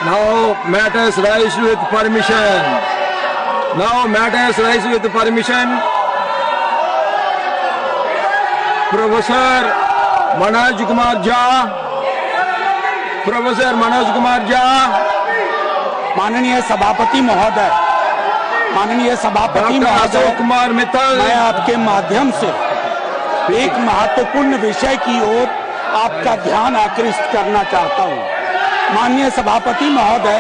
Now matters rise with permission. Now matters rise with permission. Professor Manoj Kumar Jha. Professor Manoj Kumar Jha. माननीय सभापति महोदय, माननीय सभापति doctor Ashok Kumar Mittal, मैं आपके माध्यम से एक महत्वपूर्ण विषय की ओर आपका ध्यान आकृष्ट करना चाहता हूं। माननीय सभापति महोदय,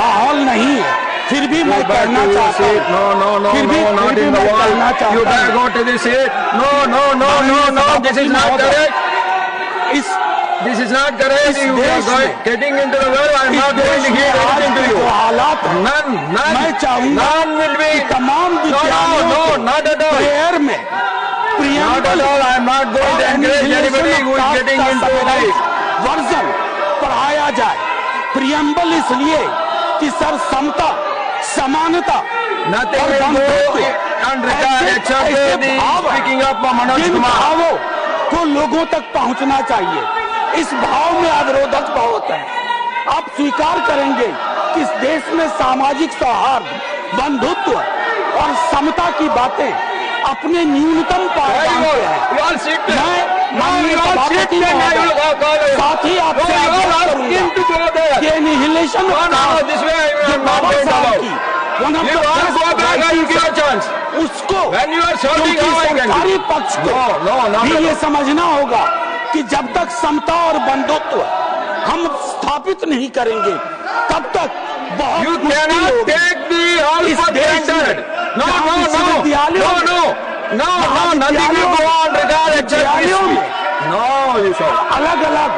माहौल नहीं है, फिर भी मैं कहना चाहता हूं। फिर भी मैं कहना चाहता हूं। This is not correct. You are getting into the well. I am not going to hear anything to you. None. मैं चाहूंगा None will be. तमाम विद्यालयों No, not at all. Prayer में Not at all. I am not going to encourage anybody who is getting into this. Version पढ़ाया जाए। Preamble इसलिए कि sir समता, समानता, Nothing will go unregarded except the speaking up of Manoj Kumar. भावों को लोगों तक पहुंचना चाहिए। इस भाव में अवरोधक बहुत है। आप स्वीकार करेंगे कि इस देश में सामाजिक सौहार्द, बंधुत्व और समता की बातें अपने न्यूनतम पायदान पे है। मैं माननीय सभापति महोदय, साथ ही आपसे आग्रह करूंगा कि एनिहिलेशन ऑफ कास्ट जो बाबा साहब की उसको सरकारी पक्ष को भी ये समझना होगा कि जब तक समता और बंधुत्व हम स्थापित नहीं करेंगे तब तक बहुत मुश्किल होगी। इस देश में विद्यालयों में अलग अलग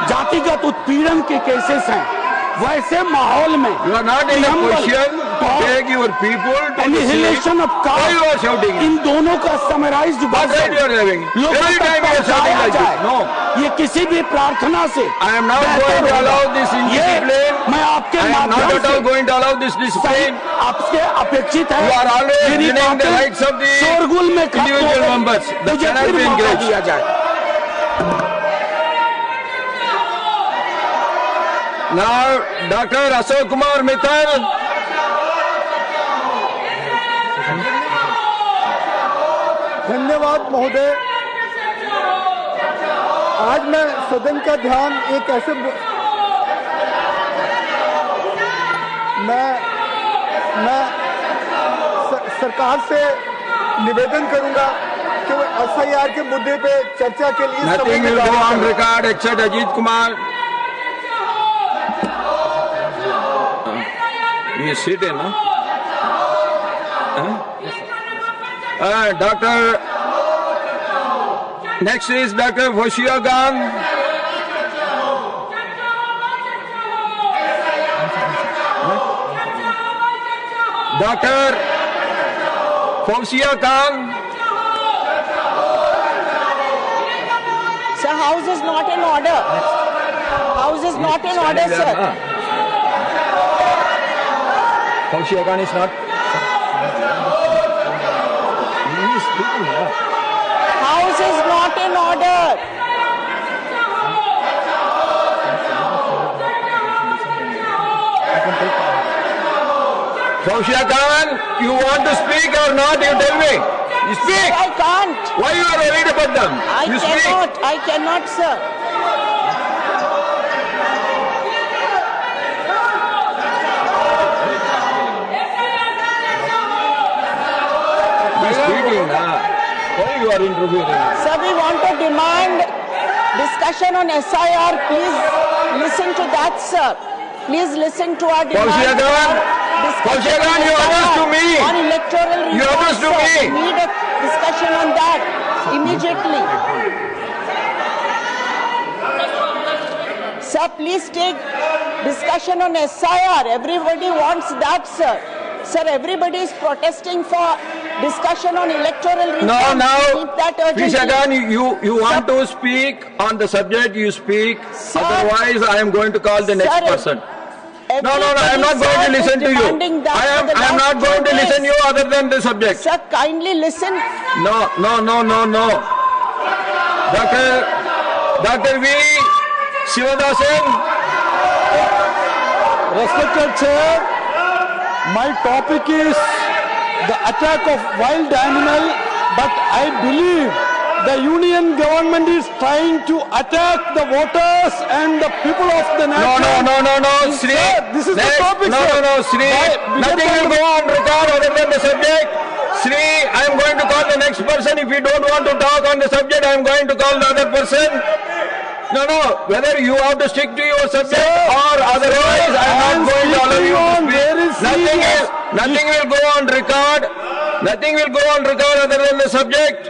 जातिगत उत्पीड़न के केसेस हैं। वैसे माहौल में You are not in a position to take your people to the annihilation of Why you are shouting? इन दोनों का summarised What right you are having? Every time you are shouting like this. No. ये किसी भी प्रार्थना से I am not going to allow this indiscipline. मैं आपके I am not माध्यम at all से going to allow this discipline. आपसे अपेक्षित है You are always मेरी denying the बातें rights of the शोरगुल में individual members. That मुझे cannot फिर be मौका encouraged. दिया जाए। Now, Dr. Ashok Kumar Mittal. धन्यवाद महोदय। आज मैं सदन का ध्यान एक ऐसे मैं सरकार से निवेदन करूंगा कि वो SIR के मुद्दे पे चर्चा के लिए Nothing will go on record except Ajit Kumar. You sit in, no? Doctor. Next is Dr. Fauziya Khan. Dr. Fauziya Khan. Sir, house is not in order. House is not in order, sir. Fauziya Khan is not. House is not in order. Fauziya Khan, you want to speak or not? You tell me. You speak. Sir, I can't. Why you are worried about them? You speak. I cannot, sir. Speaking, why you are interviewing? Sir, we want to demand discussion on SIR. Please listen to that, sir. Please listen to our demand. Fauziya Khan, Fauziya Khan, you address to me. On electoral reform, You address to sir. me. We need a discussion on that immediately. Sir, please take discussion on SIR. Everybody wants that, sir. Sir, everybody is protesting for discussion on electoral reform. No, We now, need that urgently. Fauziya Khan, you want to speak on the subject, you speak. Sir. Otherwise, I am going to call the next Sir, person. No, I am not going to Everybody, listen sir, to is you. demanding that I for the am last not going 2 to listen days. you other than the subject. Sir, kindly listen. No. Dr. V. Sivadasan. Respected Chair, my topic is the attack of wild animal, but I believe the union government is trying to attack the voters and the people of the nation. No, Sri. This is the topic, No, Sri. Nothing will go on record other than the subject. Sri, I am going to call the next person. If you don't want to talk on the subject, I am going to call the other person. No, whether you have to stick to your subject or otherwise, I am not going to allow you to speak. Nothing will go on record. Nothing will go on record other than the subject.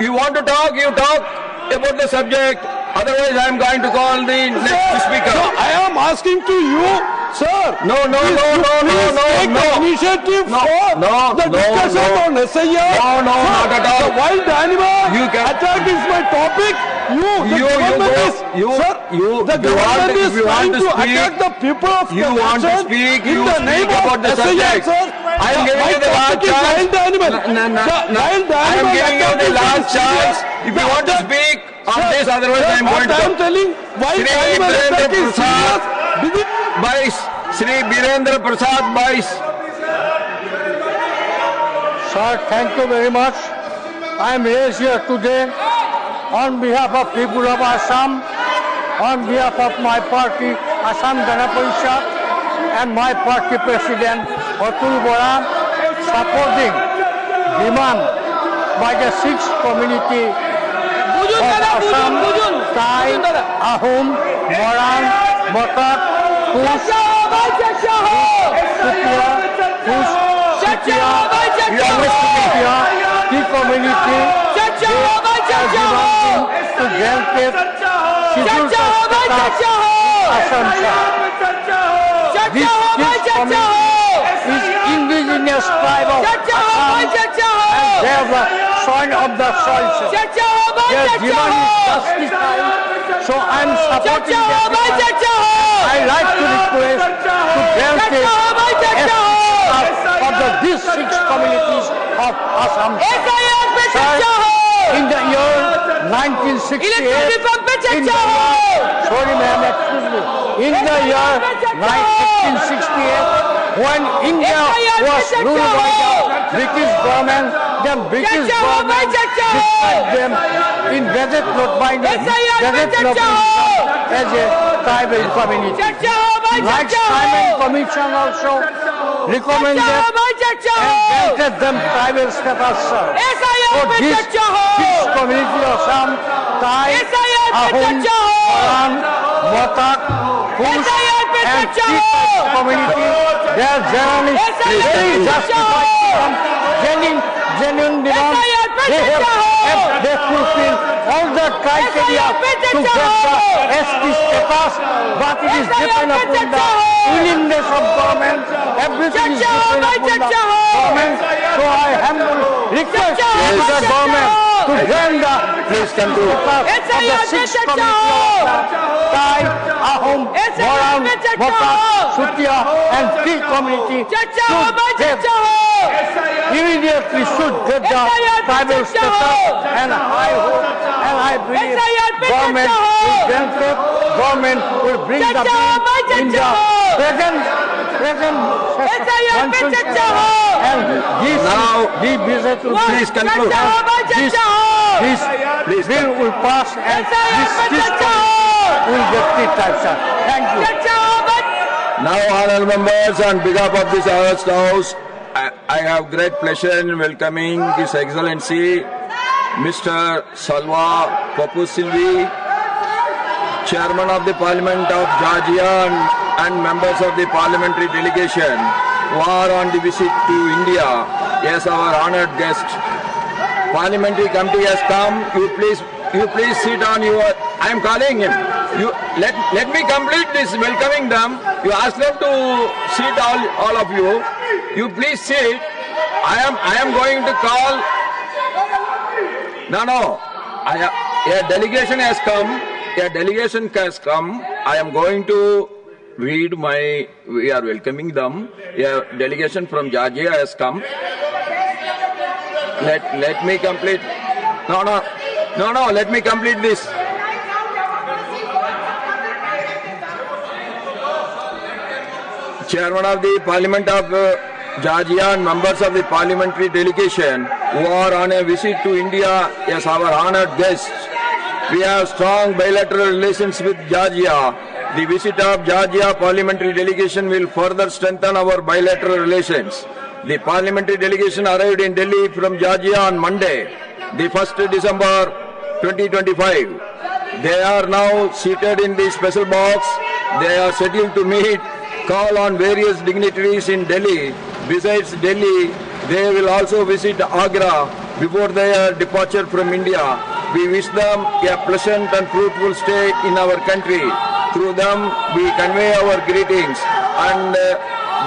You want to talk, you talk about the subject. Otherwise, I am going to call the next speaker. So I am asking to you, sir. No. Take the initiative for the discussion on SIR. No, not at all. The wild animal attack is my topic. The government is trying to attack the people of the nation. You want to speak, in the name about the of subject. SIR, sir. I am giving you the last chance. I am giving you the last chance. If you want to speak on this, otherwise I am going to. I am telling wild animal attack is serious. Vice Sri Birendra Prasad Vice. Sir, thank you very much. I am here today on behalf of people of Assam, on behalf of my party, Assam Gana Parishad, and my party president, Atul Bora, supporting demand by the sixth community of Assam, Thai, Ahom, Moran, Motak, Kush, Tea community, to Gelkit, scheduled Assam. This community is indigenous tribe of Assam, and they are the soil of the soil. Their demand is justified, so I am supporting their demand. I like to request to Gelkit of these six communities of Assam. In the year 1968, in the year 1968, when India was ruled by the British government, the British government declared them in Gazette Note binding as a tribal community. Like Simon Commission also recommended and granted them tribal status. So this community of Assam, Thai, Ahom, Moran, Motak, Kush, and Sikh community, their journey is very justified, genuine demand. They fulfill all the criteria to get the ST status, but it is dependent upon the willingness of government. Everything is dependent upon the government. So I humbly request the government to grant the status of the six communities of Thai, Ahom, Moran, Motak, Sutia, and Sikh community immediately should get the tribal status, and I hope and I believe government will grant it. Government will bring the bill in the present constitution, and this budget will Please conclude. this bill will pass, and this will get treated. Thank you. Now, honorable members, on behalf of this August House, I have great pleasure in welcoming His Excellency Mr. Salwa Papu Silvi, Chairman of the Parliament of Georgia, and members of the parliamentary delegation who are on the visit to India as our honored guest. Parliamentary committee has come. You please sit on your. I am calling him. You let me complete this welcoming them. You ask them to sit, all of you. You please sit. I am going to call. No. A delegation has come. A delegation has come. I am going to read we are welcoming them. A delegation from Georgia has come. Let me complete. No, let me complete this. Chairman of the Parliament of Georgia and members of the parliamentary delegation who are on a visit to India as our honored guests. We have strong bilateral relations with Georgia. The visit of Georgia parliamentary delegation will further strengthen our bilateral relations. The parliamentary delegation arrived in Delhi from Georgia on Monday, the 1st December 2025. They are now seated in the special box. They are scheduled to meet, call on various dignitaries in Delhi. Besides Delhi, they will also visit Agra before their departure from India. We wish them a pleasant and fruitful stay in our country. Through them, we convey our greetings and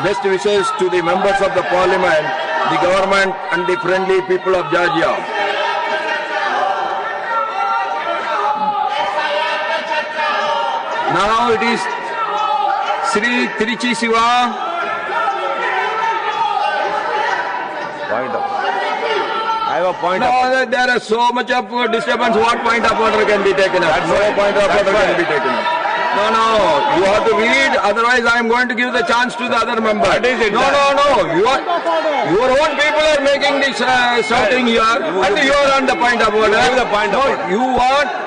best wishes to the members of the parliament, the government and the friendly people of Georgia. Now it is Sri Trichy Siva. Point of. I have a point of. No, there is so much of disturbance. What point of order can be taken up? No point of order can be taken up. No, you have to read. Otherwise, I am going to give the chance to the other member. What is it? No. Your own people are making this shouting here, and you are on the point of order. What is the point of order?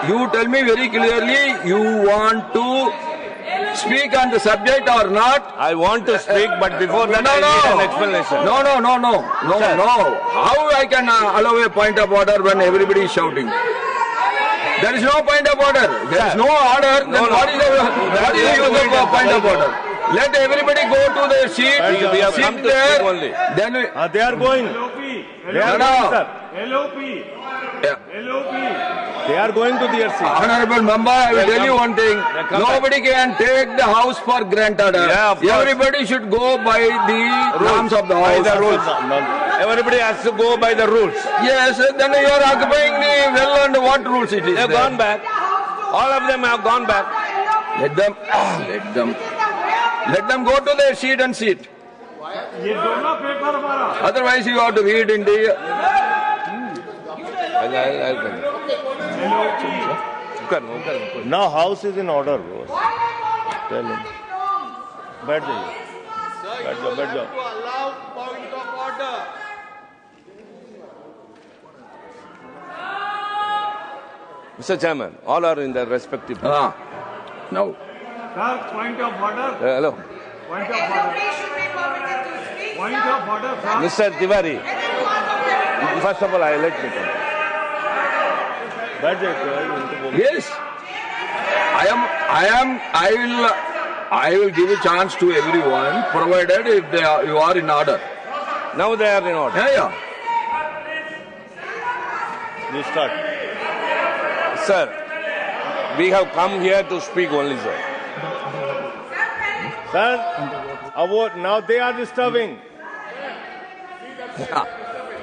You tell me very clearly. You want to speak on the subject or not? I want to speak, but before that I need an explanation. No. How I can allow a point of order when everybody is shouting? There is no point of order. There is no order. Then what is the use of point of order? Let everybody go to their seat. We have come sit to there. speak only. Then we, They are going. They are going, sir. They are going to their seat. Honorable member, I will tell you one thing. Nobody can take the house for granted. Yeah, of course. Everybody should go by the norms of the By house. the rules. Everybody has to go by the rules. Yes, then you are occupying the well and what rules it is? They have there? gone back. All of them have gone back. Let them go to their seat and sit. Otherwise, you have to read in the. I'll Now house is in order, bro. Tell him. बैठ जाइए. बैठ जाओ. Mr. Chairman, all are in their respective. No. Sir, point of order. Hello. Point of order. Point of order, sir. Mr. Tiwari, first of all, I let me come. बैठ जाइए. Yes. I will give a chance to everyone, provided if you are in order. Now they are in order. Yeah. You start. Sir, we have come here to speak only, sir. Sir, now they are disturbing.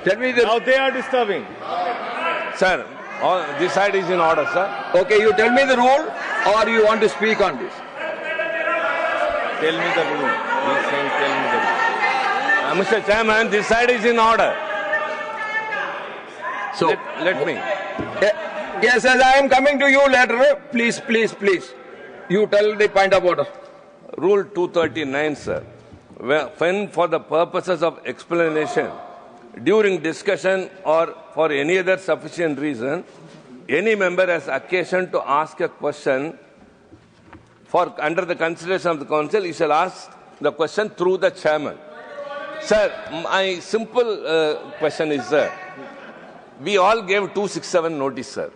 Tell me the. Now they are disturbing. Sir, this side is in order, sir. Okay, you tell me the rule, or you want to speak on this? Tell me the rule. He's saying, tell me the rule. Mr. Chairman, this side is in order. So Let me. Yes, as I am coming to you later, please. You tell the point of order. Rule 239, sir. When for the purposes of explanation, during discussion or for any other sufficient reason, any member has occasion to ask a question under the consideration of the council, he shall ask the question through the chairman. Sir, my simple question is, sir, we all gave 267 notice, sir.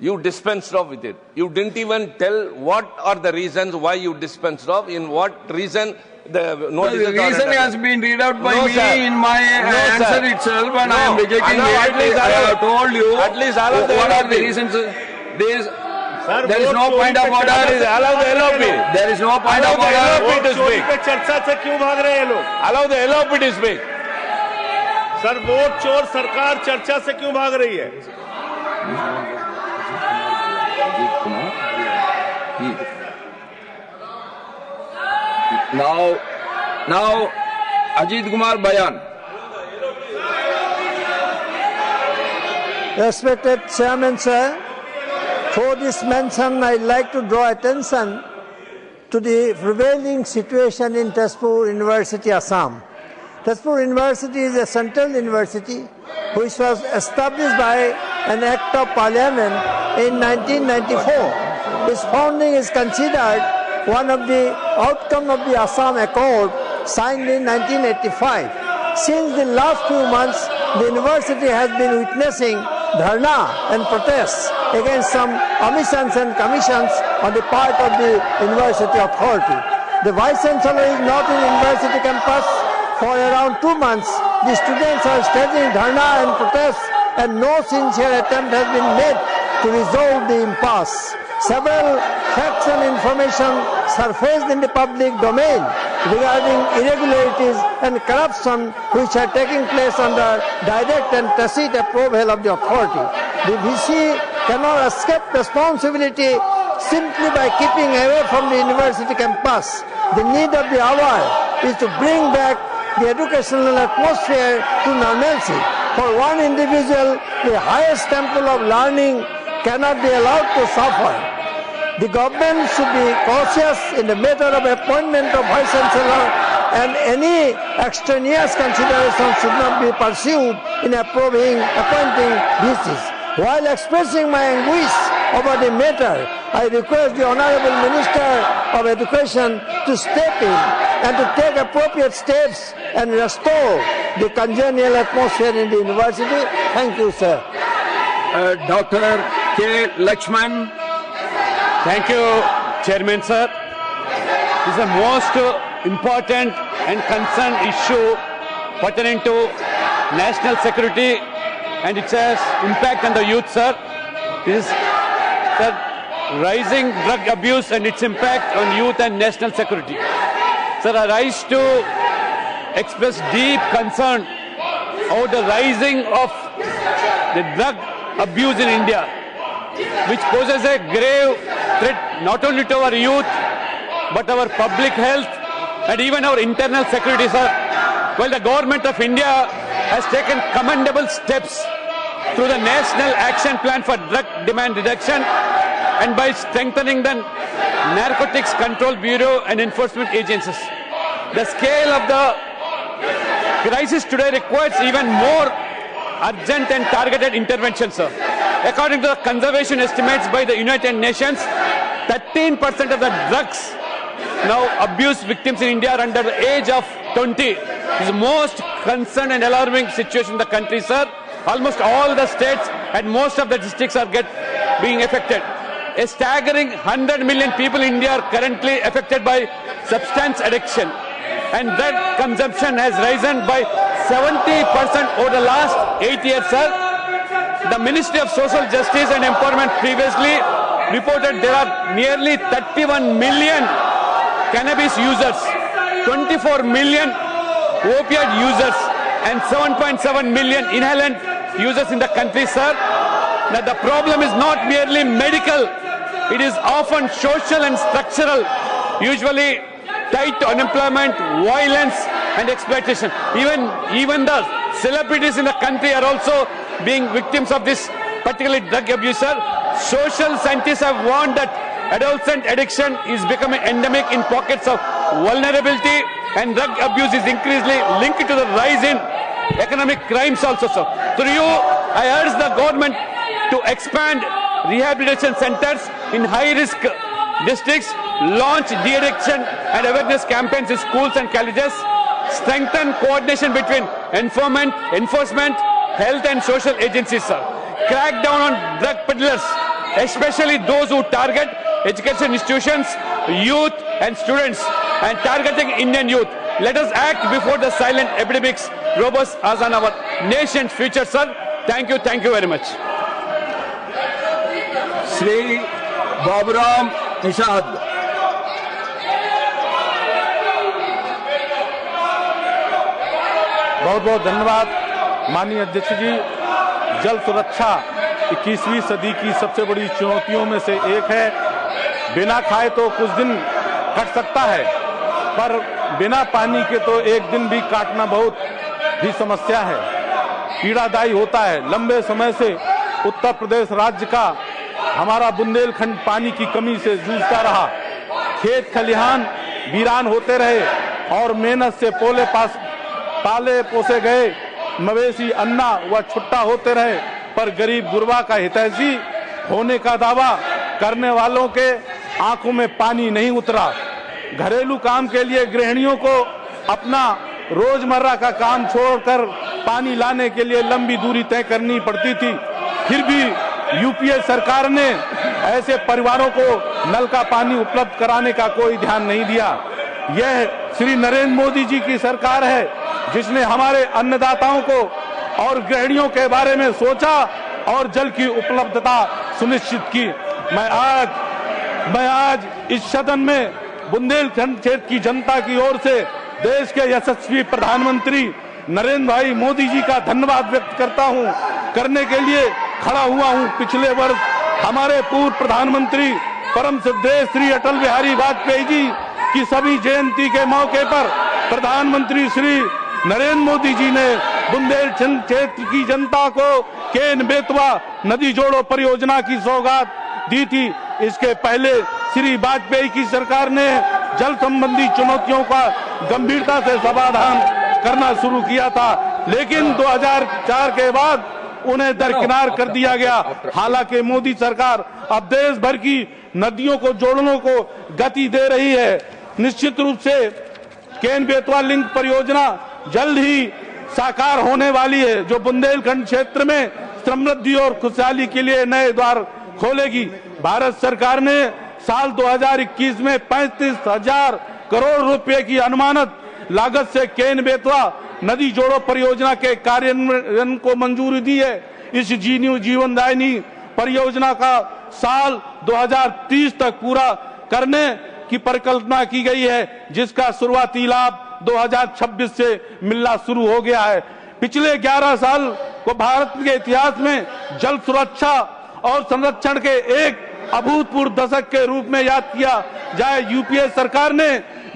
You dispensed off with it. You didn't even tell what are the reasons why you dispensed off, in what reason the notice. The reason has been read out by me sir. in my answer sir. itself, and I am rejecting No, it. at least I have told you at least allow the what are LOP. the reasons. Sir, There is no point of order. Allow the LOP. There is no point Allow of the order. LOP to चोरी speak. पे चर्चा से क्यों भाग रहे हैं लोग? Allow the LOP to speak. Sir, vote चोर सरकार चर्चा से क्यों भाग रही है? Now, Ajit Kumar Bayan. Respected Chairman, sir, for this mention, I'd like to draw attention to the prevailing situation in Tezpur University, Assam. Tezpur University is a central university which was established by an Act of Parliament in 1994. Its founding is considered one of the outcome of the Assam Accord signed in 1985. Since the last few months, the university has been witnessing dharna and protests against some omissions and commissions on the part of the university authority. The Vice Chancellor is not in university campus. For around 2 months, the students are staging dharna and protests, and no sincere attempt has been made to resolve the impasse. Several facts and information surfaced in the public domain regarding irregularities and corruption which are taking place under direct and tacit approval of the authority. The VC cannot escape responsibility simply by keeping away from the university campus. The need of the hour is to bring back the educational atmosphere to normalcy. For one individual, the highest temple of learning cannot be allowed to suffer. The government should be cautious in the matter of appointment of Vice Chancellor, and any extraneous considerations should not be pursued in appointing VCs. While expressing my anguish over the matter, I request the Honorable Minister of Education to step in and to take appropriate steps and restore the congenial atmosphere in the university. Thank you, sir. Dr. K. Lakshman. Thank you, Chairman, sir. This is the most important and concerned issue pertaining to national security, and it has impact on the youth, sir. This is the rising drug abuse and its impact on youth and national security. Sir, I rise to express deep concern over the rising of the drug abuse in India, which poses a grave threat not only to our youth, but our public health and even our internal security, sir. Well, the government of India has taken commendable steps through the National Action Plan for Drug Demand Reduction and by strengthening the Narcotics Control Bureau and enforcement agencies. The scale of the crisis today requires even more urgent and targeted intervention, sir. According to the conservation estimates by the United Nations, 13% of the drugs now abuse victims in India are under the age of 20. This is the most concerned and alarming situation in the country, sir. Almost all the states and most of the districts are being affected. A staggering 100 million people in India are currently affected by substance addiction, and drug consumption has risen by 70% over the last 8 years, sir. The Ministry of Social Justice and Empowerment previously reported there are nearly 31 million cannabis users, 24 million opioid users, and 7.7 million inhalant users in the country, sir. Now, the problem is not merely medical, it is often social and structural, usually tied to unemployment, violence, and exploitation. Even the celebrities in the country are also being victims of this particularly drug abuse, sir. Social scientists have warned that adolescent addiction is becoming endemic in pockets of vulnerability, and drug abuse is increasingly linked to the rise in economic crimes also, sir. Through you, I urge the government to expand rehabilitation centers in high-risk districts, launch de-addiction and awareness campaigns in schools and colleges, strengthen coordination between enforcement, health and social agencies, sir. Crack down on drug peddlers, especially those who target education institutions, youth and students, and targeting Indian youth. Let us act before the silent epidemics robust as on our nation's future, sir. Thank you very much. Sri Baburam Nishad. बहुत बहुत धन्यवाद माननीय अध्यक्ष जी। जल सुरक्षा 21वीं सदी की सबसे बड़ी चुनौतियों में से एक है। बिना खाए तो कुछ दिन कट सकता है, पर बिना पानी के तो एक दिन भी काटना बहुत ही समस्या है, पीड़ादायी होता है। लंबे समय से उत्तर प्रदेश राज्य का हमारा बुंदेलखंड पानी की कमी से जूझता रहा। खेत खलिहान वीरान होते रहे और मेहनत से पाले पोसे गए मवेशी अन्ना व छुट्टा होते रहे, पर गरीब गुरबा का हितैषी होने का दावा करने वालों के आंखों में पानी नहीं उतरा। घरेलू काम के लिए गृहिणियों को अपना रोजमर्रा का काम छोड़कर पानी लाने के लिए लंबी दूरी तय करनी पड़ती थी। फिर भी यूपीए सरकार ने ऐसे परिवारों को नल का पानी उपलब्ध कराने का कोई ध्यान नहीं दिया। यह श्री नरेंद्र मोदी जी की सरकार है जिसने हमारे अन्नदाताओं को और गृहिणियों के बारे में सोचा और जल की उपलब्धता सुनिश्चित की। मैं आज इस सदन में बुंदेलखंड क्षेत्र की जनता की ओर से देश के यशस्वी प्रधानमंत्री नरेंद्र भाई मोदी जी का धन्यवाद व्यक्त करने के लिए खड़ा हुआ हूं। पिछले वर्ष हमारे पूर्व प्रधानमंत्री परम श्रद्धेय श्री अटल बिहारी वाजपेयी जी की सभी जयंती के मौके पर प्रधानमंत्री श्री नरेंद्र मोदी जी ने बुंदेलखंड क्षेत्र की जनता को केन बेतवा नदी जोड़ो परियोजना की सौगात दी थी। इसके पहले श्री वाजपेयी की सरकार ने जल संबंधी चुनौतियों का गंभीरता से समाधान करना शुरू किया था, लेकिन 2004 के बाद उन्हें दरकिनार कर दिया गया। हालांकि मोदी सरकार अब देश भर की नदियों को जोड़ने को गति दे रही है। निश्चित रूप से केन बेतवा लिंक परियोजना जल्द ही साकार होने वाली है, जो बुंदेलखंड क्षेत्र में समृद्धि और खुशहाली के लिए नए द्वार खोलेगी। भारत सरकार ने साल 2021 में 35,000 करोड़ रुपए की अनुमानित लागत से केन बेतवा नदी जोड़ो परियोजना के कार्यान्वयन को मंजूरी दी है। इस जीवनदायिनी परियोजना का साल 2030 तक पूरा करने की परिकल्पना की गई है, जिसका शुरुआती लाभ 2026 से मिलना शुरू हो गया है। पिछले 11 साल को भारत के इतिहास में जल सुरक्षा और संरक्षण के एक अभूतपूर्व दशक के रूप में याद किया जाए। यूपीए सरकार ने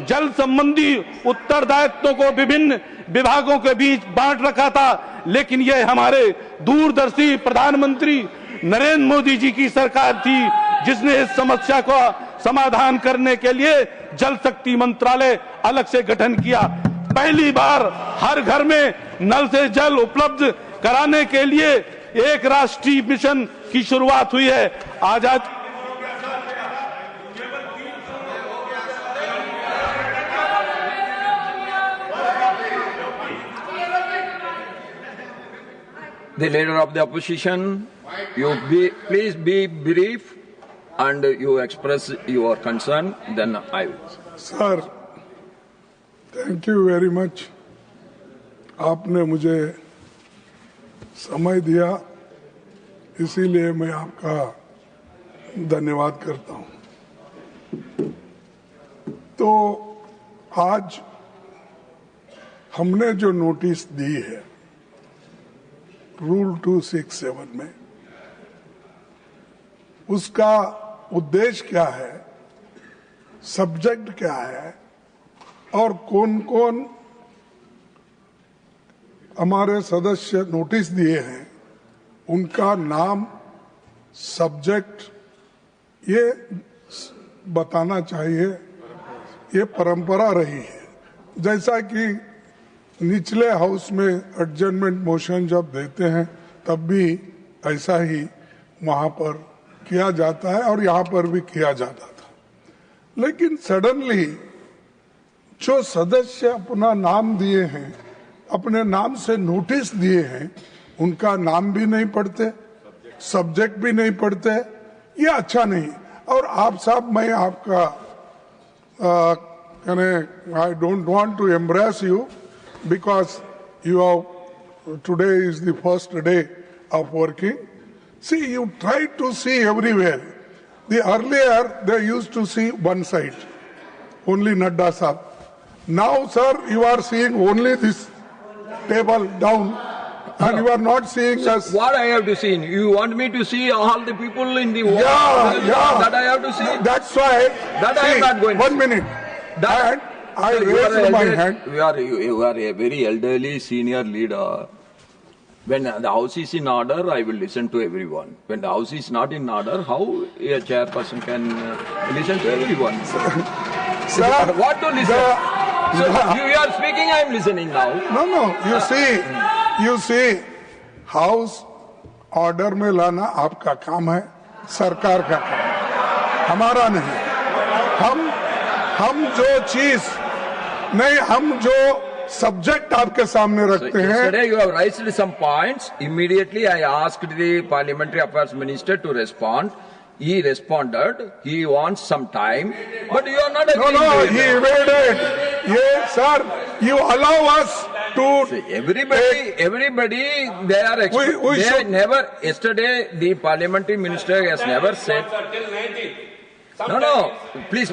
जल संबंधी उत्तरदायित्वों को विभिन्न विभागों के बीच बांट रखा था, लेकिन यह हमारे दूरदर्शी प्रधानमंत्री नरेंद्र मोदी जी की सरकार थी जिसने इस समस्या को समाधान करने के लिए जल शक्ति मंत्रालय अलग से गठन किया। पहली बार हर घर में नल से जल उपलब्ध कराने के लिए एक राष्ट्रीय मिशन की शुरुआत हुई है। आजाद The leader of the opposition, please be brief and you express your concern, then I will. Sir, thank you very much. आपने मुझे समय दिया, इसीलिए मैं आपका धन्यवाद करता हूं। तो आज हमने जो नोटिस दी है रूल 267 में, उसका उद्देश्य क्या है, सब्जेक्ट क्या है और कौन कौन हमारे सदस्य नोटिस दिए हैं, उनका नाम, सब्जेक्ट ये बताना चाहिए। ये परंपरा रही है। जैसा कि निचले हाउस में एडजर्नमेंट मोशन जब देते हैं तब भी ऐसा ही वहां पर किया जाता है और यहाँ पर भी किया जाता था। लेकिन सडनली जो सदस्य अपना नाम दिए हैं, अपने नाम से नोटिस दिए हैं, उनका नाम भी नहीं पढ़ते, सब्जेक्ट भी नहीं पढ़ते, ये अच्छा नहीं। और आप साहब, मैं आपका I don't want to embarrass you because you are, today is the first day of working. See, you try to see everywhere. The earlier they used to see one side, only Nadda Sahab. Now, sir, you are seeing only this table down, and you are not seeing us. What I have to see? You want me to see all the people in the world? Yeah. That I have to see. That's why. That I am not going. 1 minute. That. I raised my hand. You are a very elderly senior leader. When the House is in order, I will listen to everyone. When the House is not in order, how a chairperson can listen to everyone? Sir, What to listen? You are speaking, I am listening now. No. You see, House order में लाना आपका काम है, सरकार का काम है, हमारा नहीं. हम जो चीज नहीं, हम जो सब्जेक्ट आपके सामने रखते हैं. Yesterday you have raised some points. Immediately I asked the Parliamentary Affairs Minister to respond. He responded. He wants some time, but you are not agreeing. No, he evaded. Yes, sir. You allow us to. See, everybody, they are. We should never. Yesterday, the Parliamentary Minister has never said. No. Please.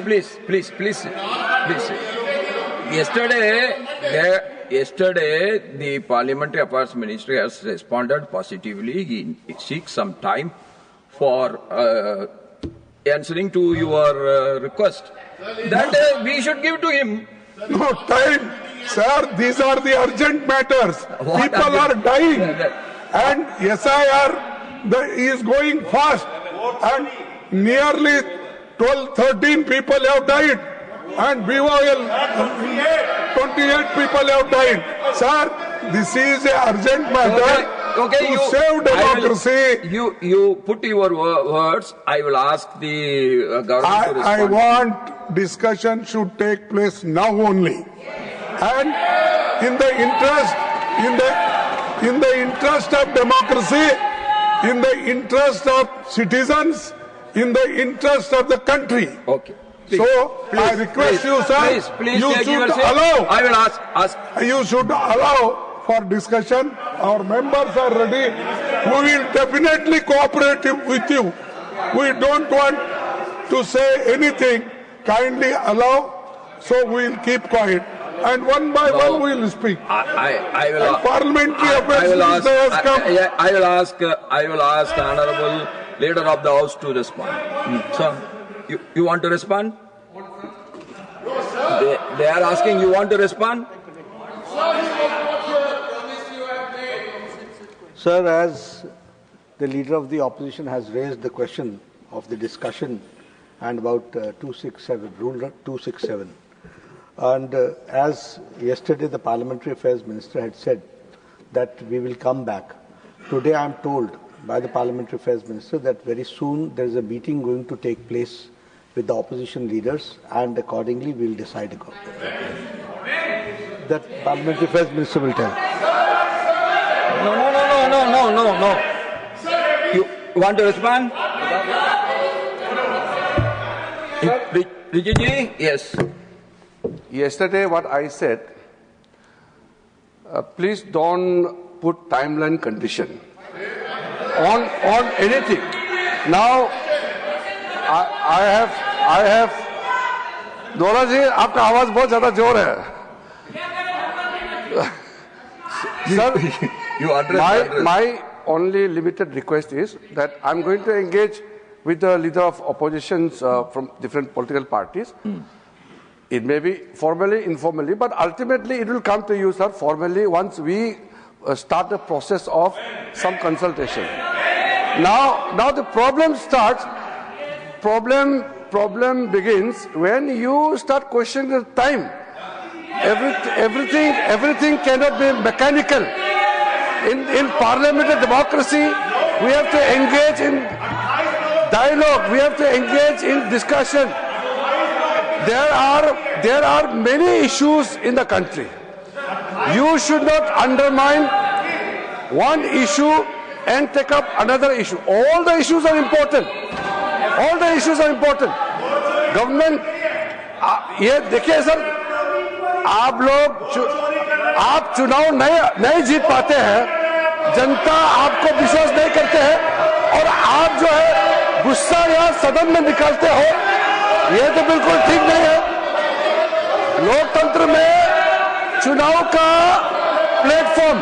Yesterday, the Parliamentary Affairs Ministry has responded positively. He seeks some time for answering to your request. That we should give to him. No time, sir. These are the urgent matters. People are dying, and SIR is going fast, and nearly 12-13 people have died. And BOL, 28 people have died. Sir, this is an urgent matter to save democracy. You put your words. I will ask the government to respond. I want discussion should take place now only. And in the interest of democracy, in the interest of citizens, in the interest of the country. Okay. Please, I request you, sir, please you should allow. I will ask. You should allow for discussion. Our members are ready. We will definitely cooperate with you. We don't want to say anything. Kindly allow, so we will keep quiet. And one by one we will speak. I will. Parliamentary affairs minister has come. I will ask the Honourable Leader of the House to respond. Sir, you want to respond? They are asking, you want to respond? Sir, as the Leader of the Opposition has raised the question of the discussion and about 267, Rule 267, and as yesterday the Parliamentary Affairs Minister had said that we will come back. Today I am told by the Parliamentary Affairs Minister that very soon there is a meeting going to take place with the opposition leaders, and accordingly we will decide upon. That Parliamentary Affairs Minister will tell. No. You want to respond? Rijiji? Yes. Yesterday what I said, please don't put timeline condition on anything. Now I have दोरा जी आपका आवाज बहुत ज्यादा जोर है. Sir, my only limited request is that I'm going to engage with the leader of oppositions from different political parties. It may be formally, informally, but ultimately it will come to you, sir, formally once we start the process of some consultation. Now the problem starts. Problem begins when you start questioning the time. Everything cannot be mechanical. In parliamentary democracy, we have to engage in dialogue. We have to engage in discussion. There are many issues in the country. You should not undermine one issue and take up another issue. All the issues are important. All the issues are important. Government, ये देखिए sir, आप चुनाव नहीं जीत पाते हैं, जनता आपको विश्वास नहीं करते हैं, और आप जो है गुस्सा या सदन में निकालते हो, ये तो बिल्कुल ठीक नहीं है. लोकतंत्र में चुनाव का प्लेटफॉर्म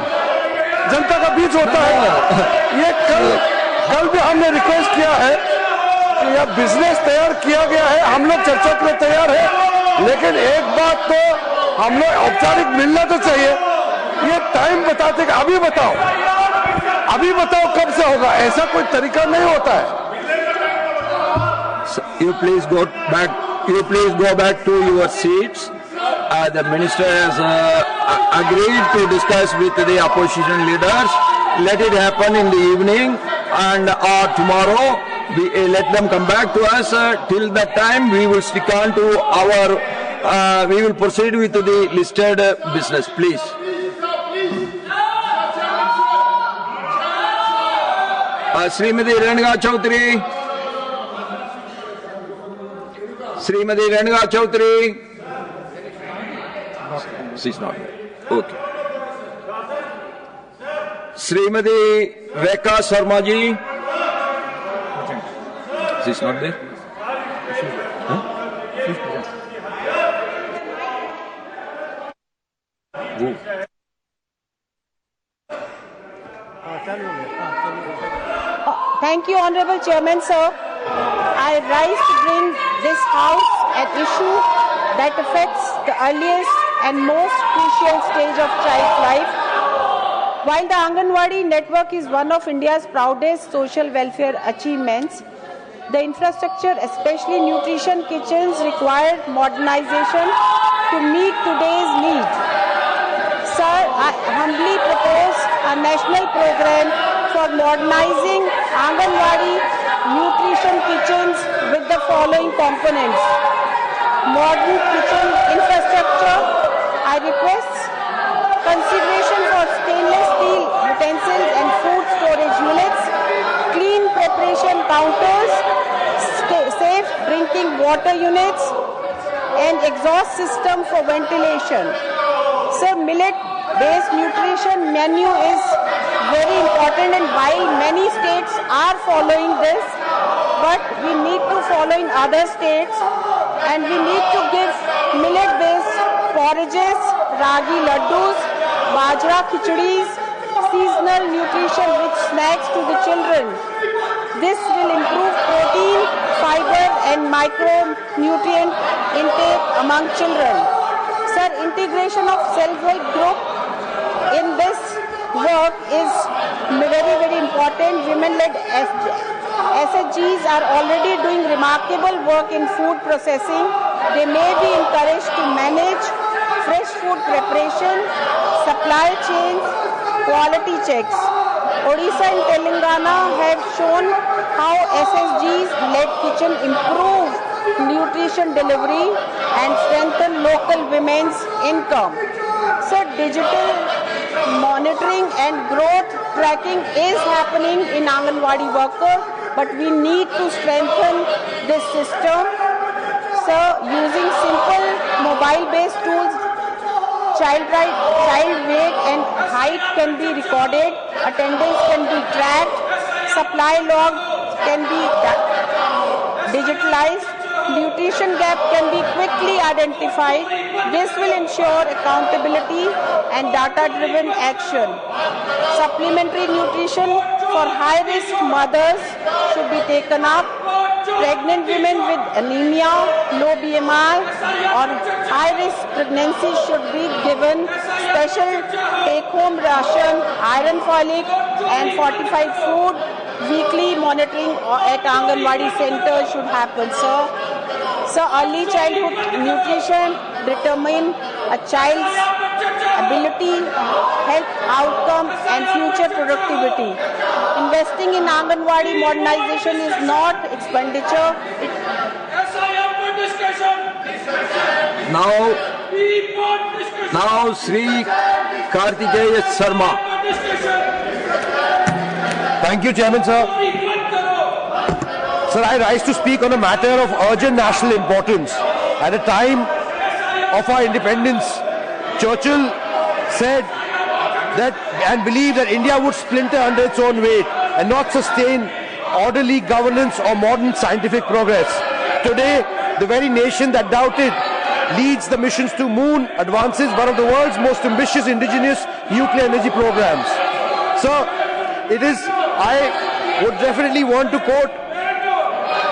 जनता का बीच होता है. ये कल भी हमने रिक्वेस्ट किया है कि यह बिजनेस तैयार किया गया है, हम लोग चर्चा के लिए तैयार है, लेकिन एक बात तो हम लोग औपचारिक मिलना तो चाहिए. ये टाइम बताते कि अभी बताओ, अभी बताओ कब से होगा? ऐसा कोई तरीका नहीं होता है। You please go back. You please go back to your seats. The minister has agreed to discuss with the opposition leaders. Let it happen in the evening, and tomorrow let them come back to us. Till that time, we will stick on to our. We will proceed with the listed business. Please. Srimati Renga Chaudhary. Srimati Renga Chaudhary. She's not there. Okay. Srimati Rekha Sharma ji. She's not there. Huh? Who? Thank you, Honorable Chairman, sir. I rise to bring this House an issue that affects the earliest and most crucial stage of child's life. While the Anganwadi network is one of India's proudest social welfare achievements, the infrastructure, especially nutrition kitchens, require modernization to meet today's need. Sir, I humbly propose a national program for modernizing Anganwadi nutrition kitchens with the following components. Modern kitchen infrastructure. I request consideration for stainless steel utensils and food storage units, clean preparation counters, safe drinking water units, and exhaust system for ventilation. So millet-based nutrition menu is very important, and while many states are following this, but we need to follow in other states, and we need to give millet-based porridges, ragi laddus, bajra khichadis, seasonal nutrition-rich snacks to the children. This will improve protein, fiber, and micronutrient intake among children. Sir, integration of self-help group in this work is very, very important. Women-led SHGs are already doing remarkable work in food processing. They may be encouraged to manage fresh food preparation, supply chains, quality checks. Odisha and Telangana have shown how SSGs-led kitchen improve nutrition delivery and strengthen local women's income. So digital monitoring and growth tracking is happening in Anganwadi worker, but we need to strengthen this system. So using simple mobile-based tools, child weight and height can be recorded, attendance can be tracked, supply log can be digitalized, nutrition gap can be quickly identified. This will ensure accountability and data-driven action. Supplementary nutrition for high-risk mothers should be taken up. Pregnant women with anemia, low BMI or high-risk pregnancy should be given special take-home ration, iron folic and fortified food. Weekly monitoring at Anganwadi center should happen, sir. So early childhood nutrition determine a child's ability, health outcome and future productivity. Investing in Anganwadi modernization is not expenditure. Now Sri Kartikeya Sharma. Thank you, Chairman, sir. Sir, I rise to speak on a matter of urgent national importance. At a time of our independence, Churchill said that and believed that India would splinter under its own weight and not sustain orderly governance or modern scientific progress. Today, the very nation that doubted leads the missions to moon, advances one of the world's most ambitious indigenous nuclear energy programs. So, I would definitely want to quote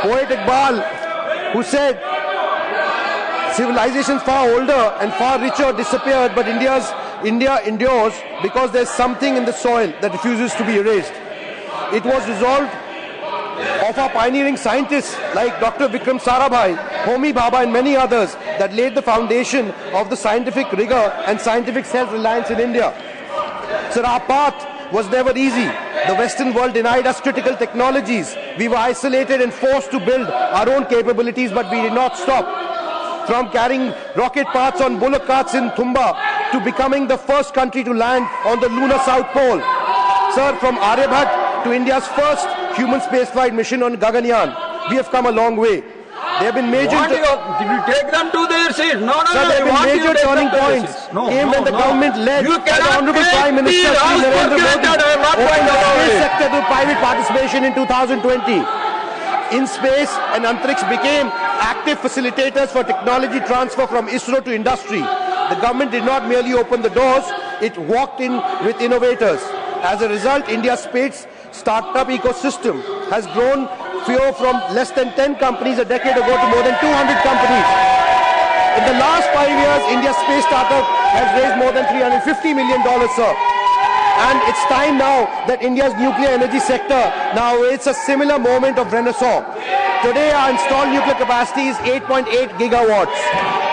poet Iqbal, who said, civilizations far older and far richer disappeared, but India's India endures because there's something in the soil that refuses to be erased. It was resolved of our pioneering scientists like Dr. Vikram Sarabhai, Homi Bhabha and many others that laid the foundation of the scientific rigor and scientific self-reliance in India. Sir, our path was never easy. The Western world denied us critical technologies. We were isolated and forced to build our own capabilities, but we did not stop. From carrying rocket parts on bullock carts in Thumba to becoming the first country to land on the lunar South Pole. Sir, from Aryabhat to India's first human spaceflight mission on Gaganyaan, we have come a long way. There have been major... Did you take them to their seats? No, Sir, there have been major turning points came when the government led by the Honorable Prime Minister Shri Narendra Modi opened the space sector to private participation in 2020. In space and Antariksh became active facilitators for technology transfer from ISRO to industry. The government did not merely open the doors, it walked in with innovators. As a result, India's space startup ecosystem has grown from less than 10 companies a decade ago to more than 200 companies. In the last 5 years, India's space startup has raised more than $350 million, sir. And it's time now that India's nuclear energy sector now awaits a similar moment of renaissance. Today, our installed nuclear capacity is 8.8 gigawatts.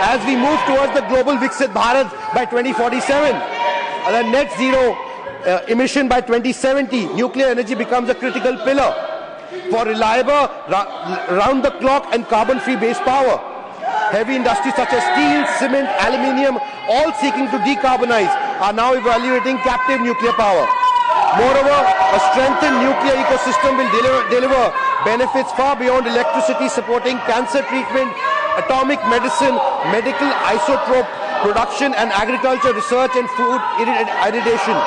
As we move towards the global Viksit Bharat by 2047, the net zero emission by 2070, nuclear energy becomes a critical pillar for reliable, round-the-clock and carbon-free base power. Heavy industries such as steel, cement, aluminium, all seeking to decarbonize, are now evaluating captive nuclear power. Moreover, a strengthened nuclear ecosystem will deliver benefits far beyond electricity, supporting cancer treatment, atomic medicine, medical isotope production, and agriculture research and food irradiation.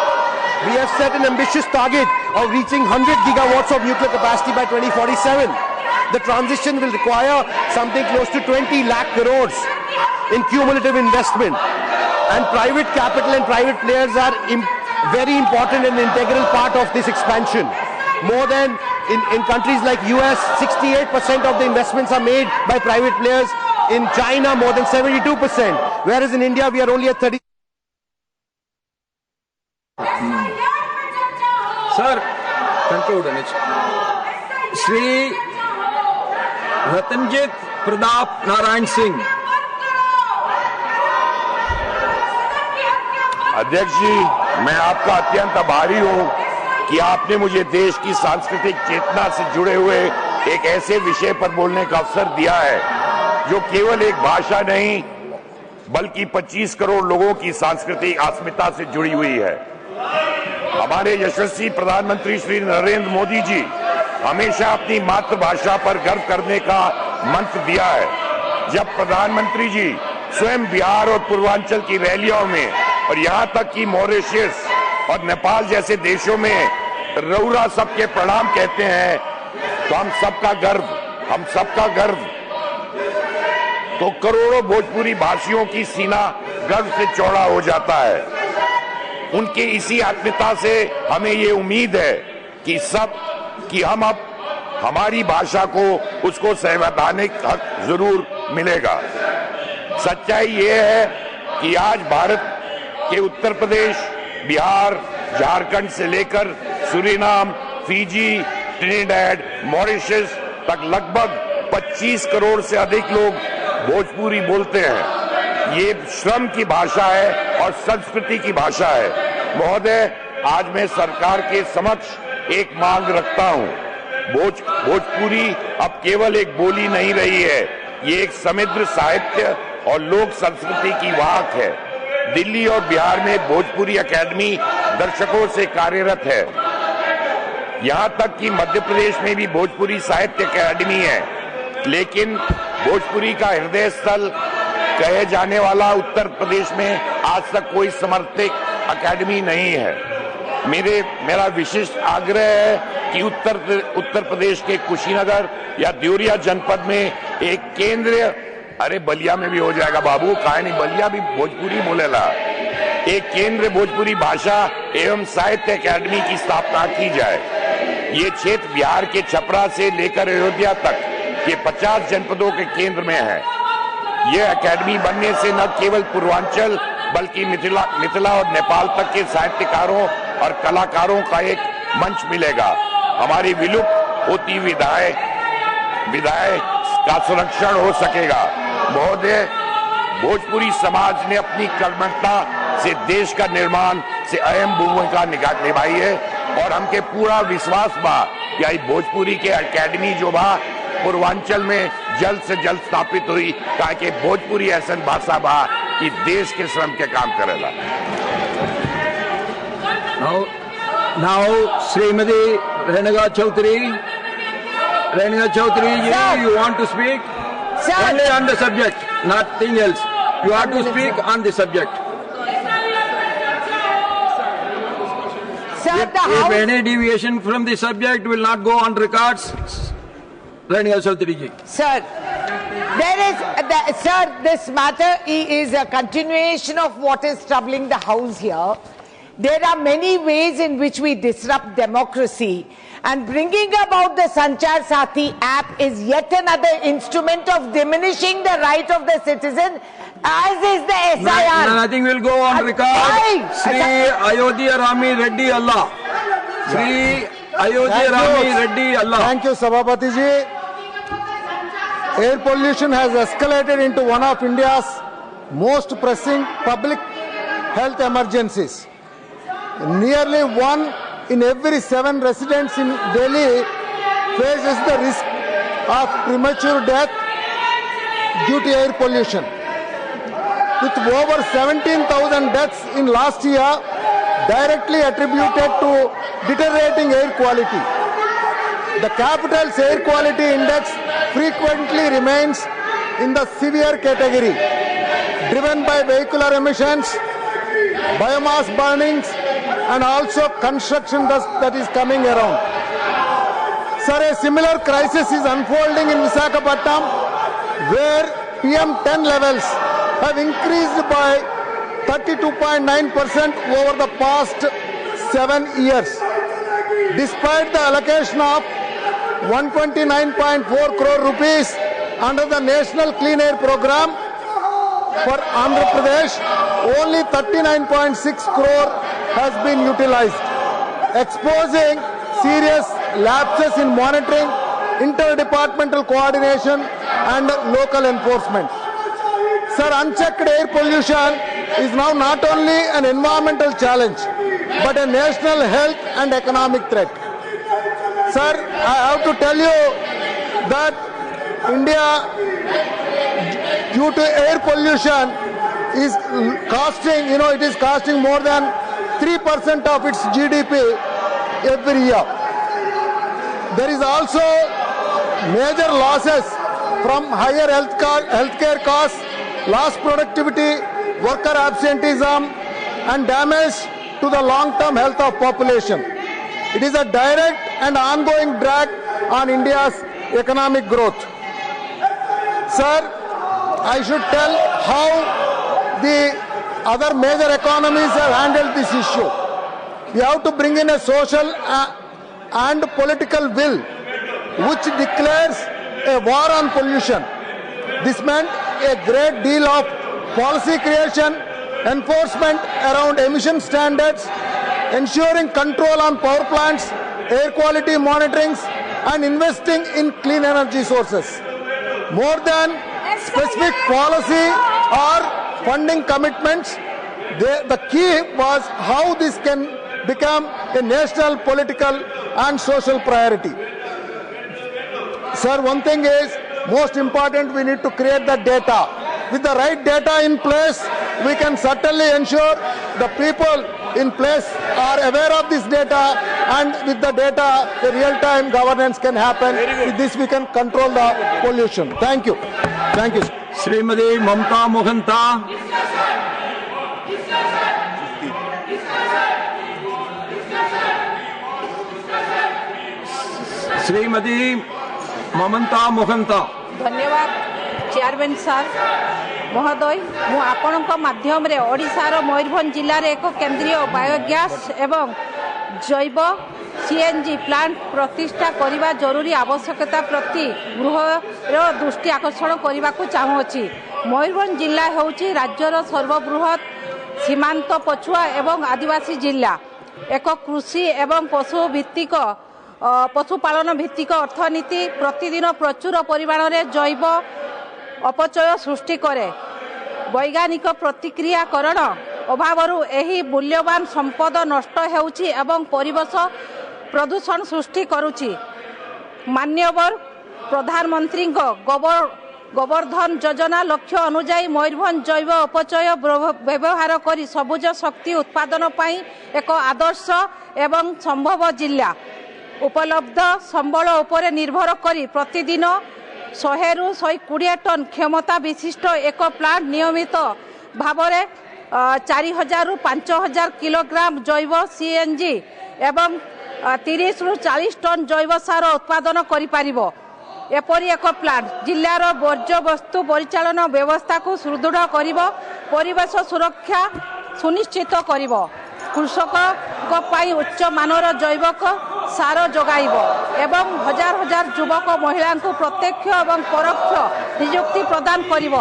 We have set an ambitious target of reaching 100 gigawatts of nuclear capacity by 2047. The transition will require something close to 20 lakh crores in cumulative investment. And private capital and private players are very important and integral part of this expansion. More than in countries like US, 68% of the investments are made by private players. In China, more than 72%. Whereas in India, we are only at 30%. Sir, conclude. Shri Ratanjit Pradap Narayan Singh. अध्यक्ष जी, मैं आपका अत्यंत आभारी हूं कि आपने मुझे देश की सांस्कृतिक चेतना से जुड़े हुए एक ऐसे विषय पर बोलने का अवसर दिया है जो केवल एक भाषा नहीं बल्कि 25 करोड़ लोगों की सांस्कृतिक अस्मिता से जुड़ी हुई है। हमारे यशस्वी प्रधानमंत्री श्री नरेंद्र मोदी जी हमेशा अपनी मातृभाषा पर गर्व करने का मंत्र दिया है। जब प्रधानमंत्री जी स्वयं बिहार और पूर्वांचल की रैलियों में और यहाँ तक कि मॉरिशस और नेपाल जैसे देशों में रउरा सबके प्रणाम कहते हैं तो हम सबका गर्व तो करोड़ों भोजपुरी भाषियों की सीना गर्व से चौड़ा हो जाता है। उनके इसी आत्मीयता से हमें ये उम्मीद है कि हम अब हमारी भाषा को उसको संवैधानिक हक जरूर मिलेगा। सच्चाई ये है कि आज भारत के उत्तर प्रदेश, बिहार, झारखंड से लेकर सूरीनाम, फिजी, ट्रिनिडैड, मॉरिशस तक लगभग 25 करोड़ से अधिक लोग भोजपुरी बोलते हैं। ये श्रम की भाषा है और संस्कृति की भाषा है। महोदय, आज मैं सरकार के समक्ष एक मांग रखता हूं। भोजपुरी अब केवल एक बोली नहीं रही है, ये एक समृद्ध साहित्य और लोक संस्कृति की वाहक है। दिल्ली और बिहार में भोजपुरी अकेडमी दर्शकों से कार्यरत है। यहां तक कि मध्य प्रदेश में भी भोजपुरी साहित्य अकेडमी है, लेकिन भोजपुरी का हृदय स्थल कहे जाने वाला उत्तर प्रदेश में आज तक कोई समर्पित अकेडमी नहीं है। मेरा विशिष्ट आग्रह है कि उत्तर प्रदेश के कुशीनगर या देवरिया जनपद में एक केंद्रीय, अरे बलिया में भी हो जाएगा बाबू, काहे नहीं, बलिया भी भोजपुरी बोलेला, एक केंद्रीय भोजपुरी भाषा एवं साहित्य अकेडमी की स्थापना की जाए। ये क्षेत्र बिहार के छपरा से लेकर अयोध्या तक के 50 जनपदों के केंद्र में है। यह अकेडमी बनने से न केवल पूर्वांचल बल्कि मिथिला और नेपाल तक के साहित्यकारों और कलाकारों का एक मंच मिलेगा। हमारी विलुप्त होती विधाएं का संरक्षण हो सकेगा। महोदय, भोजपुरी समाज ने अपनी कर्मठता से देश का निर्माण से अहम भूमिका निभाई है और हमके पूरा विश्वास बा कि आई भोजपुरी के अकेडमी जो बा पूर्वांचल में जल्द से जल्द स्थापित हुई, ताकि भोजपुरी ऐसा भाषा बा कि देश के श्रम के काम करेला। Now, Srimati Renuka Chaudhary, you want to speak? Sir. Only on the subject, nothing else. You have to speak on the subject. Sir, if any deviation from the subject will not go on records, Renuka Chaudhary ji. Sir, this matter is a continuation of what is troubling the House here. There are many ways in which we disrupt democracy, and bringing about the Sanchar Sathi app is yet another instrument of diminishing the right of the citizen, as is the SIR. Nothing will go on record. Sri Ayodhya Rami Reddy Allah. Sri Ayodhya Rami Reddy Allah. Thank you, Sabhapati ji. Air pollution has escalated into one of India's most pressing public health emergencies. Nearly 1 in every 7 residents in Delhi faces the risk of premature death due to air pollution. With over 17,000 deaths in last year directly attributed to deteriorating air quality. The capital's air quality index frequently remains in the severe category, driven by vehicular emissions, biomass burnings, and also construction dust that is coming around. Sir, a similar crisis is unfolding in Visakhapatnam, where PM10 levels have increased by 32.9% over the past 7 years. Despite the allocation of 129.4 crore rupees under the National Clean Air Program for Andhra Pradesh, only 39.6 crore has been utilized, exposing serious lapses in monitoring, interdepartmental coordination and local enforcement. Sir, unchecked air pollution is now not only an environmental challenge, but a national health and economic threat. Sir, I have to tell you that India, due to air pollution, is costing, it is costing more than 3% of its GDP every year. There is also major losses from higher healthcare costs, lost productivity, worker absenteeism, and damage to the long-term health of population. It is a direct and ongoing drag on India's economic growth. Sir, I should tell how the other major economies have handled this issue. We have to bring in a social and political will which declares a war on pollution. This meant a great deal of policy creation, enforcement around emission standards, ensuring control on power plants, air quality monitorings, and investing in clean energy sources. More than specific policy or funding commitments, the key was how this can become a national, political, and social priority. Sir, one thing is most important, we need to create the data. With the right data in place, we can certainly ensure the people in place are aware of this data, and with the data, a real-time governance can happen. With this, we can control the pollution. Thank you. Thank you. Srimati Mamta Mohanta. Srimati Mamta Mohanta. धन्यवाद chairman sir महोदय मु आपणक माध्यम रे ओडिशार मयूरभंज जिले में एक केंद्रीय बायोगैस एवं जैव सीएनजी प्लांट प्रतिष्ठा करने जरूरी आवश्यकता प्रति गृहर दृष्टि आकर्षण करने को चाहूँगी। मयूरभंज जिला हूँ राज्यर सर्वबृहत ସୀମାନ୍ତ ପଛୁଆ ଏବଂ ଆଦିବାସୀ ଜିଲ୍ଲା ଏକ କୃଷି ଏବଂ ପଶୁପାଳନ ଭିତ୍ତିକ ଅର୍ଥନୀତି ପ୍ରତିଦିନ ପ୍ରଚୁର ପରିମାଣରେ ଜୈବ ଅପଚୟ ସୃଷ୍ଟି କରେ। ବୈଜ୍ଞାନିକ ପ୍ରତିକ୍ରିୟାକରଣ ଅଭାବରୁ ଏହି ମୂଲ୍ୟବାନ ସମ୍ପଦ ନଷ୍ଟ ହେଉଛି ଏବଂ ପରିବେଶ ପ୍ରଦୂଷଣ ସୃଷ୍ଟି କରୁଛି। ମାନ୍ୟବର ପ୍ରଧାନମନ୍ତ୍ରୀଙ୍କ ଗୋବର୍ଦ୍ଧନ ଯୋଜନା ଲକ୍ଷ୍ୟ ଅନୁଯାୟୀ ମୟୂରଭଞ୍ଜ ଜୈବ ଅପଚୟ ବ୍ୟବହାର କରି ସବୁଜ ଶକ୍ତି ଉତ୍ପାଦନ ପାଇଁ ଏକ ଆଦର୍ଶ ଏବଂ ସମ୍ଭବ ଜିଲ୍ଲା। ଉପଲବ୍ଧ ସମ୍ବଳ ଉପରେ ନିର୍ଭର କରି ପ୍ରତିଦିନ 100ରୁ 120 ଟନ୍ କ୍ଷମତା ବିଶିଷ୍ଟ ଏକ ପ୍ଲାଣ୍ଟ ନିୟମିତ ଭାବରେ 4000ରୁ 5000 କିଲୋଗ୍ରାମ ଜୈବ CNG ଏବଂ 30ରୁ 40 ଟନ୍ ଜୈବ ସାର ଉତ୍ପାଦନ କରିପାରିବ। ଏପରି ଏକ ପ୍ଲାଣ୍ଟ ଜିଲ୍ଲାର ବର୍ଜ୍ୟବସ୍ତୁ ପରିଚାଳନା ବ୍ୟବସ୍ଥାକୁ ସୁଦୃଢ଼ କରିବ, ପରିବେଶ ସୁରକ୍ଷା ସୁନିଶ୍ଚିତ କରିବ, କୃଷକଙ୍କ ପାଇଁ ଉଚ୍ଚମାନର ଜୈବିକ ସାର ଯୋଗାଇବ ଏବଂ ହଜାର ହଜାର ଯୁବକ ମହିଳାଙ୍କୁ ପ୍ରତ୍ୟକ୍ଷ ଏବଂ ପରୋକ୍ଷ ନିଯୁକ୍ତି ପ୍ରଦାନ କରିବ।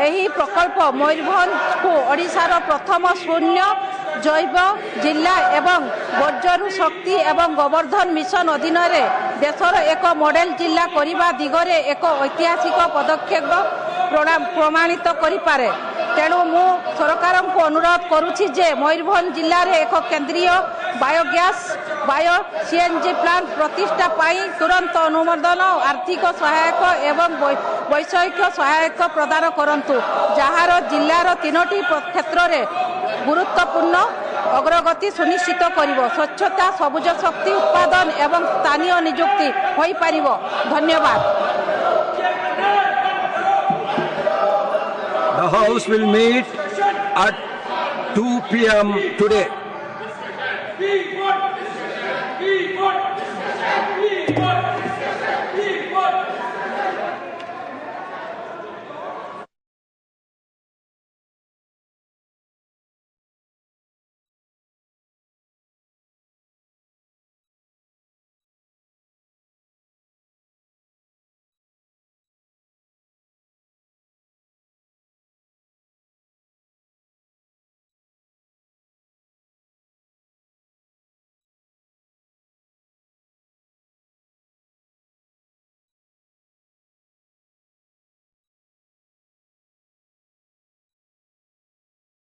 ଏହି ପ୍ରକଳ୍ପ ମୟୂରଭଞ୍ଜକୁ ଓଡ଼ିଶାର ପ୍ରଥମ ଶୂନ୍ୟ ଜୈବ ଜିଲ୍ଲା ଏବଂ ବର୍ଜ୍ୟରୁ ଶକ୍ତି ଏବଂ ଗୋବର୍ଦ୍ଧନ ମିଶନ ଅଧୀନରେ ଦେଶର ଏକ ମଡେଲ ଜିଲ୍ଲା କରିବା ଦିଗରେ ଏକ ଐତିହାସିକ ପଦକ୍ଷେପ ପ୍ରମାଣିତ କରିପାରେ। ତେଣୁ ମୁଁ ସରକାରଙ୍କୁ ଅନୁରୋଧ କରୁଛି ଯେ ମୟୂରଭଞ୍ଜ ଜିଲ୍ଲାରେ ଏକ କେନ୍ଦ୍ରୀୟ ବାୟୋ CNG ପ୍ଲାଣ୍ଟ ପ୍ରତିଷ୍ଠା ପାଇଁ ତୁରନ୍ତ ଅନୁମୋଦନ, ଆର୍ଥିକ ସହାୟକ ଏବଂ ବୈଷୟିକ ସହାୟକ ପ୍ରଦାନ କରନ୍ତୁ, ଯାହାର ଜିଲ୍ଲାର 3ଟି କ୍ଷେତ୍ରରେ ଗୁରୁତ୍ୱପୂର୍ଣ୍ଣ ଅଗ୍ରଗତି ସୁନିଶ୍ଚିତ କରିବ। ସ୍ୱଚ୍ଛତା, ସବୁଜ ଶକ୍ତି ଉତ୍ପାଦନ ଏବଂ ସ୍ଥାନୀୟ ନିଯୁକ୍ତି ହୋଇପାରିବ। ଧନ୍ୟବାଦ। The House will meet at 2 p.m. today.